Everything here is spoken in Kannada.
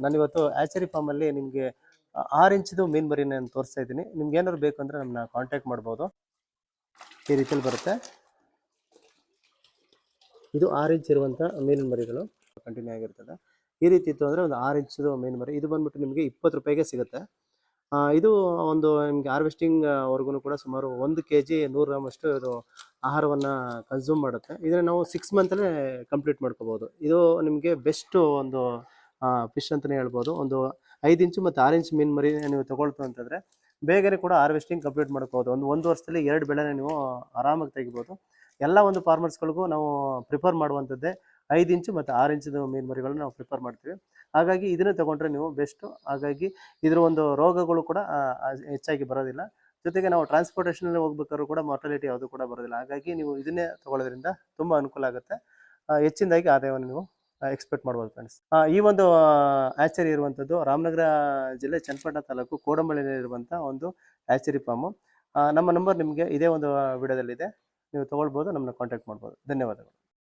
ನಾನು ಇವತ್ತು ಆಚರಿ ಫಾರ್ಮಲ್ಲಿ ನಿಮಗೆ 6 ಇಂಚಿದು ಮೀನು ಮರಿ ನಾನು ತೋರಿಸ್ತಾ ಇದ್ದೀನಿ. ನಿಮ್ಗೆ ಏನಾದ್ರು ಬೇಕು ಅಂದರೆ ನಮ್ಮನ್ನ ಕಾಂಟ್ಯಾಕ್ಟ್ ಮಾಡ್ಬೋದು. ಈ ರೀತಿಯಲ್ಲಿ ಬರುತ್ತೆ. ಇದು 6 ಇಂಚ್ ಇರುವಂಥ ಮೀನಿನ ಮರಿಗಳು ಕಂಟಿನ್ಯೂ ಆಗಿರ್ತದೆ. ಈ ರೀತಿ ಇತ್ತು ಅಂದರೆ ಒಂದು 6 ಇಂಚದು ಮೀನು ಮರಿ ಇದು ಬಂದ್ಬಿಟ್ಟು ನಿಮಗೆ 20 ರೂಪಾಯಿಗೆ ಸಿಗುತ್ತೆ. ಇದು ಒಂದು ನಿಮಗೆ ಹಾರ್ವೆಸ್ಟಿಂಗ್ ವರ್ಗು ಕೂಡ ಸುಮಾರು 1 kg 100 ಗ್ರಾಮ್ ಅಷ್ಟು ಇದು ಆಹಾರವನ್ನು ಕನ್ಸ್ಯೂಮ್ ಮಾಡುತ್ತೆ. ಇದನ್ನು ನಾವು 6 ಮಂತಲ್ಲೇ ಕಂಪ್ಲೀಟ್ ಮಾಡ್ಕೋಬೋದು. ಇದು ನಿಮಗೆ ಬೆಸ್ಟ್ ಒಂದು ಫಿಶ್ ಅಂತಲೇ ಹೇಳ್ಬೋದು. ಒಂದು 5 ಇಂಚು ಮತ್ತು 6 ಇಂಚ್ ಮೀನು ಮರಿ ನೀವು ತೊಗೊಳ್ತು ಅಂತಂದರೆ ಬೇಗನೆ ಕೂಡ ಹಾರ್ವೆಸ್ಟಿಂಗ್ ಕಂಪ್ಲೀಟ್ ಮಾಡ್ಕೋಬೋದು. ಒಂದು ವರ್ಷದಲ್ಲಿ 2 ಬೆಳೆನ ನೀವು ಆರಾಮಾಗಿ ತೆಗಿಬೋದು. ಎಲ್ಲ ಒಂದು ಫಾರ್ಮರ್ಸ್ಗಳಿಗೂ ನಾವು ಪ್ರಿಫರ್ ಮಾಡುವಂಥದ್ದೇ 5 ಇಂಚು ಮತ್ತು 6 ಇಂಚದು ಮೀನು ಮರಿಗಳನ್ನ ನಾವು ಪ್ರಿಫರ್ ಮಾಡ್ತೀವಿ. ಹಾಗಾಗಿ ಇದನ್ನೇ ತೊಗೊಂಡ್ರೆ ನೀವು ಬೆಸ್ಟು. ಹಾಗಾಗಿ ಇದರ ಒಂದು ರೋಗಗಳು ಕೂಡ ಹೆಚ್ಚಾಗಿ ಬರೋದಿಲ್ಲ. ಜೊತೆಗೆ ನಾವು ಟ್ರಾನ್ಸ್ಪೋರ್ಟೇಷನಲ್ಲಿ ಹೋಗ್ಬೇಕಾದ್ರೂ ಕೂಡ ಮಾರ್ಟಾಲಿಟಿ ಯಾವುದು ಕೂಡ ಬರೋದಿಲ್ಲ. ಹಾಗಾಗಿ ನೀವು ಇದನ್ನೇ ತೊಗೊಳ್ಳೋದ್ರಿಂದ ತುಂಬ ಅನುಕೂಲ ಆಗುತ್ತೆ. ಹೆಚ್ಚಿನದಾಗಿ ಆದಾಯವನ್ನು ನೀವು ಎಕ್ಸ್ಪೆಕ್ಟ್ ಮಾಡ್ಬೋದು ಫ್ರೆಂಡ್ಸ್. ಈ ಒಂದು ಆ್ಯಚರಿ ಇರುವಂಥದ್ದು ರಾಮನಗರ ಜಿಲ್ಲೆ ಚನ್ನಪಟ್ಟಣ ತಾಲೂಕು ಕೋಡಂಬಳ್ಳಿಯಲ್ಲಿರುವಂಥ ಒಂದು ಆ್ಯಚರಿ ಫಾರ್ಮು. ನಮ್ಮ ನಂಬರ್ ನಿಮಗೆ ಇದೇ ಒಂದು ವಿಡಿಯೋದಲ್ಲಿದೆ. ನೀವು ತೊಗೊಳ್ಬೋದು, ನಮ್ಮನ್ನ ಕಾಂಟ್ಯಾಕ್ಟ್ ಮಾಡ್ಬೋದು. ಧನ್ಯವಾದಗಳು.